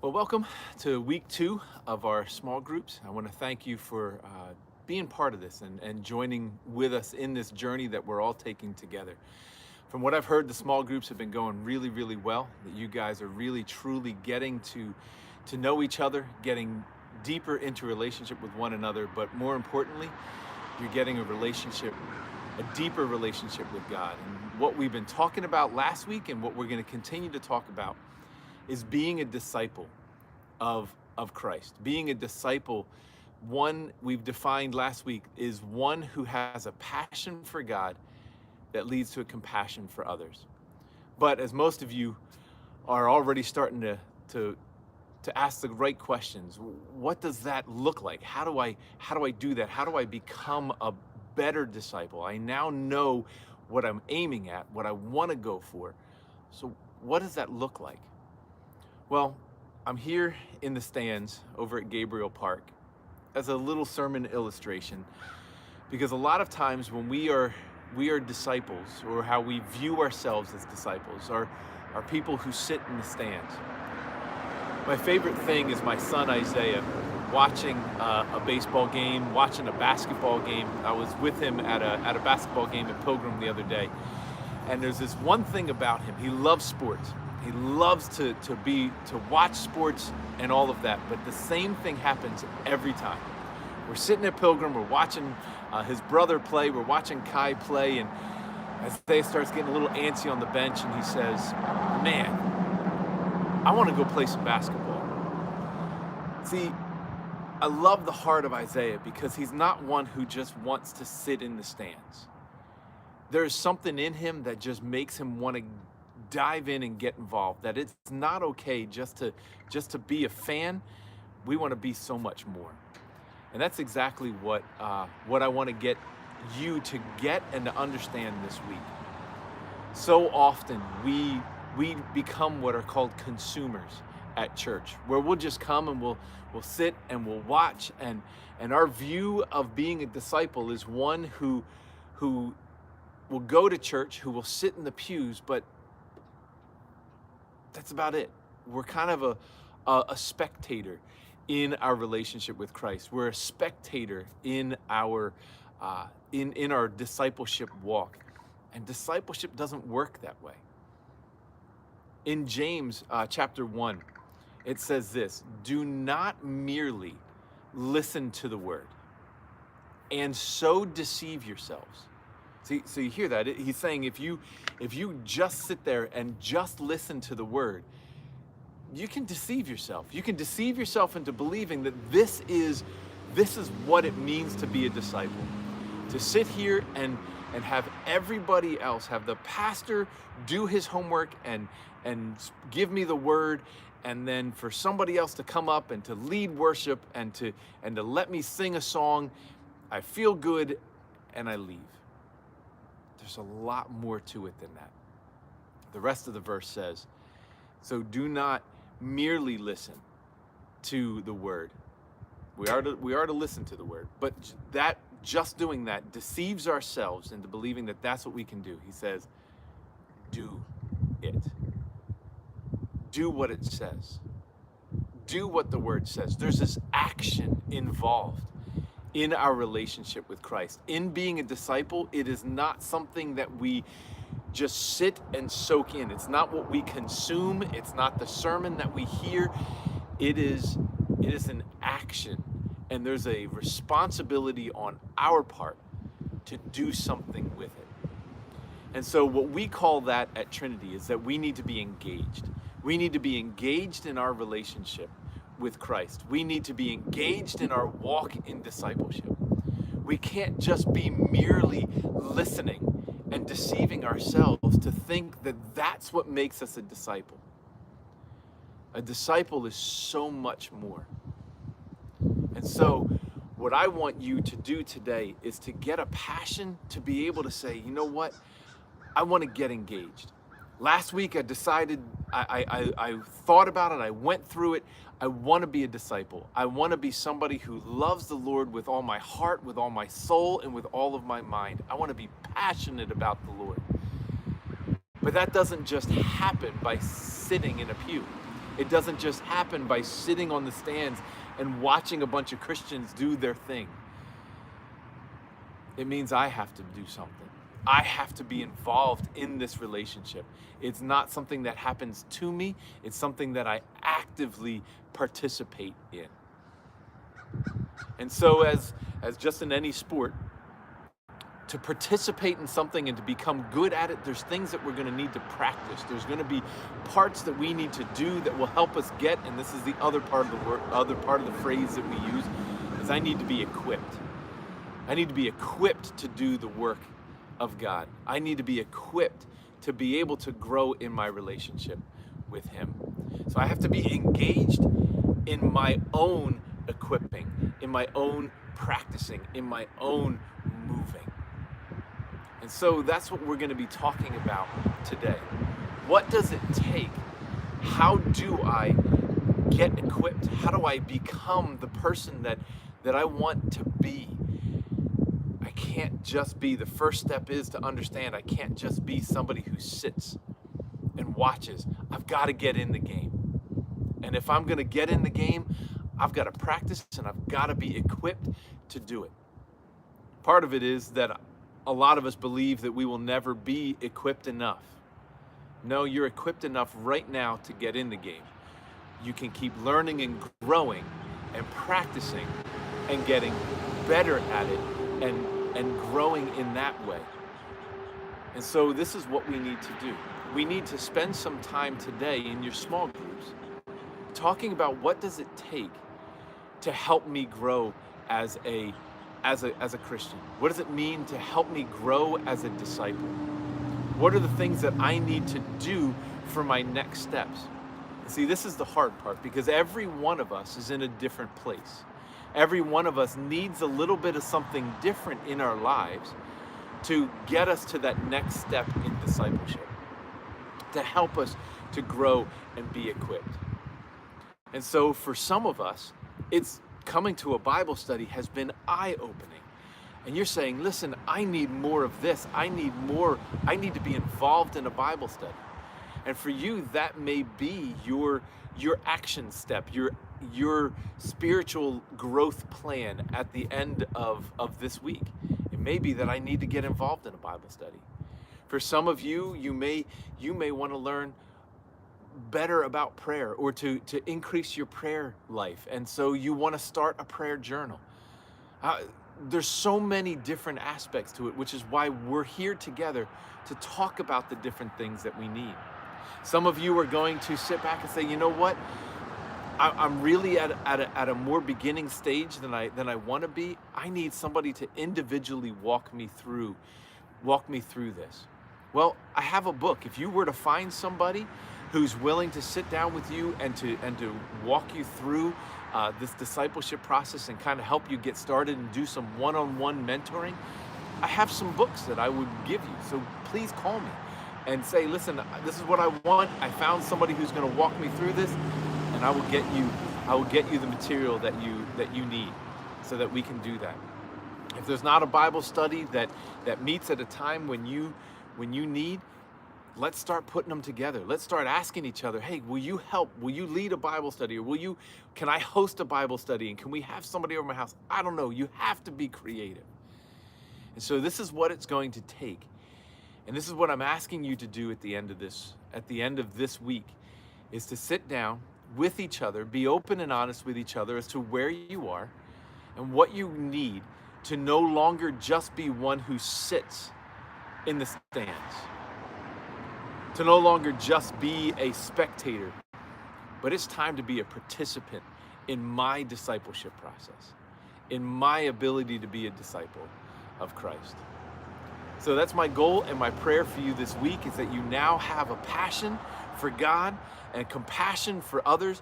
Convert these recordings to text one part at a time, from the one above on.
Well, welcome to week 2 of our small groups. I want to thank you for being part of this and joining with us in this journey that we're all taking together. From what I've heard, the small groups have been going really, really well, that you guys are really, truly getting to know each other, getting deeper into relationship with one another, but more importantly, you're getting a deeper relationship with God. And what we've been talking about last week and what we're going to continue to talk about is being a disciple of Christ. Being a disciple, one we've defined last week, is one who has a passion for God that leads to a compassion for others. But as most of you are already starting to ask the right questions, what does that look like? How do I do that? How do I become a better disciple? I now know what I'm aiming at, what I want to go for. So what does that look like? Well, I'm here in the stands over at Gabriel Park as a little sermon illustration, because a lot of times when we are disciples, or how we view ourselves as disciples, are people who sit in the stands. My favorite thing is my son Isaiah watching a baseball game, watching a basketball game. I was with him at a basketball game at Pilgrim the other day, and there's this one thing about him. He loves sports. He loves to watch sports and all of that, but the same thing happens every time. We're sitting at Pilgrim, we're watching his brother play, we're watching Kai play, and Isaiah starts getting a little antsy on the bench, and he says, "Man, I want to go play some basketball." See, I love the heart of Isaiah because he's not one who just wants to sit in the stands. There's something in him that just makes him want to dive in and get involved, that it's not okay just to be a fan. We want to be so much more. And that's exactly what I want to get you to get and to understand this week. So often we become what are called consumers at church, where we'll just come and we'll sit and we'll watch, and our view of being a disciple is one who will go to church, who will sit in the pews, but that's about it. We're kind of a spectator in our relationship with Christ. We're a spectator in our discipleship walk, and discipleship doesn't work that way. In James chapter 1, it says this: "Do not merely listen to the word, and so deceive yourselves." See, so you hear that? He's saying if you just sit there and just listen to the word, you can deceive yourself. You can deceive yourself into believing that this is what it means to be a disciple. To sit here and have everybody else, have the pastor do his homework and give me the word, and then for somebody else to come up and to lead worship and to let me sing a song. I feel good and I leave. There's a lot more to it than that. The rest of the verse says, "So do not merely listen to the word." We are to listen to the word, but that just doing that deceives ourselves into believing that that's what we can do. He says, do it. Do what it says. Do what the word says. There's this action involved in our relationship with Christ. In being a disciple, it is not something that we just sit and soak in. It's not what we consume. It's not the sermon that we hear. It is an action, and there's a responsibility on our part to do something with it. And so what we call that at Trinity is that we need to be engaged. We need to be engaged in our relationship with Christ. We need to be engaged in our walk in discipleship. We can't just be merely listening and deceiving ourselves to think that that's what makes us a disciple. A disciple is so much more. And so what I want you to do today is to get a passion to be able to say, you know what? I want to get engaged. Last week I decided, I thought about it, I went through it. I want to be a disciple. I want to be somebody who loves the Lord with all my heart, with all my soul, and with all of my mind. I want to be passionate about the Lord. But that doesn't just happen by sitting in a pew. It doesn't just happen by sitting on the stands and watching a bunch of Christians do their thing. It means I have to do something. I have to be involved in this relationship. It's not something that happens to me. It's something that I actively participate in. And so as just in any sport, to participate in something and to become good at it, there's things that we're going to need to practice. There's going to be parts that we need to do that will help us get, and this is the other part of the word, other part of the phrase that we use, is I need to be equipped. I need to be equipped to do the work of God. I need to be equipped to be able to grow in my relationship with Him. So I have to be engaged in my own equipping, in my own practicing, in my own moving. And so that's what we're going to be talking about today. What does it take? How do I get equipped? How do I become the person that I want to be? I can't just be, the first step is to understand I can't just be somebody who sits and watches. I've got to get in the game. And if I'm going to get in the game, I've got to practice and I've got to be equipped to do it. Part of it is that a lot of us believe that we will never be equipped enough. No, you're equipped enough right now to get in the game. You can keep learning and growing and practicing and getting better at it and growing in that way. And so this is what we need to do. We need to spend some time today in your small groups talking about what does it take to help me grow as a Christian? What does it mean to help me grow as a disciple? What are the things that I need to do for my next steps? See, this is the hard part because every one of us is in a different place. Every one of us needs a little bit of something different in our lives to get us to that next step in discipleship, to help us to grow and be equipped. And so for some of us, it's coming to a Bible study has been eye-opening. And you're saying, listen, I need more of this. I need to be involved in a Bible study. And for you, that may be your action step, your spiritual growth plan at the end of this week. It may be that I need to get involved in a Bible study. For some of you, you may want to learn better about prayer or to increase your prayer life. And so you want to start a prayer journal. There's so many different aspects to it, which is why we're here together to talk about the different things that we need. Some of you are going to sit back and say, you know what? I'm really at a more beginning stage than I want to be. I need somebody to individually walk me through this. Well, I have a book. If you were to find somebody who's willing to sit down with you and to walk you through this discipleship process and kind of help you get started and do some one-on-one mentoring, I have some books that I would give you. So please call me and say, listen, this is what I want. I found somebody who's going to walk me through this, and I will get you the material that you need so that we can do that. If there's not a Bible study that meets at a time when you need, let's start putting them together. Let's start asking each other, hey, will you help? Will you lead a Bible study? Or can I host a Bible study? And can we have somebody over my house? I don't know. You have to be creative. And so this is what it's going to take. And this is what I'm asking you to do at the end of this week, is to sit down with each other, be open and honest with each other as to where you are and what you need to no longer just be one who sits in the stands, to no longer just be a spectator, but it's time to be a participant in my discipleship process, in my ability to be a disciple of Christ. So that's my goal and my prayer for you this week, is that you now have a passion for God and compassion for others.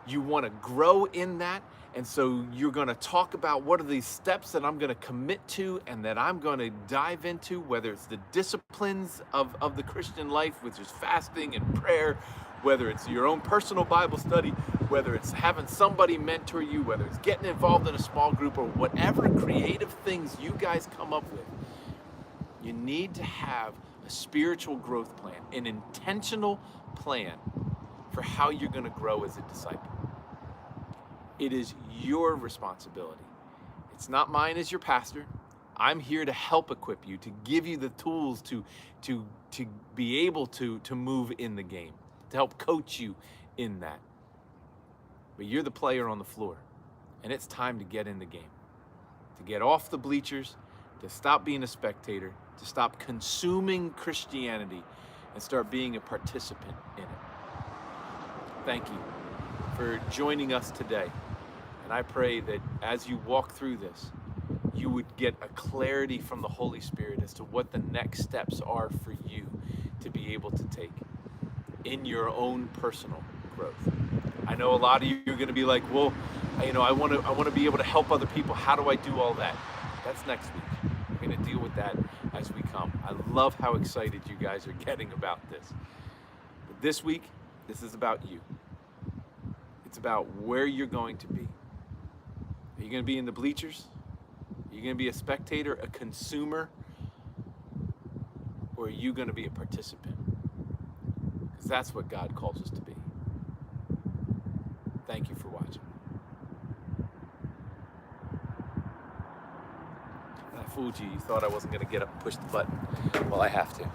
You want to grow in that. And so you're going to talk about what are these steps that I'm going to commit to and that I'm going to dive into, whether it's the disciplines of the Christian life, which is fasting and prayer, whether it's your own personal Bible study, whether it's having somebody mentor you, whether it's getting involved in a small group, or whatever creative things you guys come up with. You need to have a spiritual growth plan, an intentional plan for how you're going to grow as a disciple. It is your responsibility. It's not mine as your pastor. I'm here to help equip you, to give you the tools to be able to move in the game, to help coach you in that. But you're the player on the floor, and it's time to get in the game, to get off the bleachers, to stop being a spectator, to stop consuming Christianity and start being a participant in it. Thank you for joining us today. And I pray that as you walk through this, you would get a clarity from the Holy Spirit as to what the next steps are for you to be able to take in your own personal growth. I know a lot of you are going to be like, well, I want to be able to help other people. How do I do all that? That's next week. We're going to deal with that as we come. I love how excited you guys are getting about this. But this week, this is about you. It's about where you're going to be. Are you going to be in the bleachers? Are you going to be a spectator, a consumer? Or are you going to be a participant? Because that's what God calls us to be. Thank you for watching. I fooled you. You thought I wasn't going to get up and push the button. Well, I have to.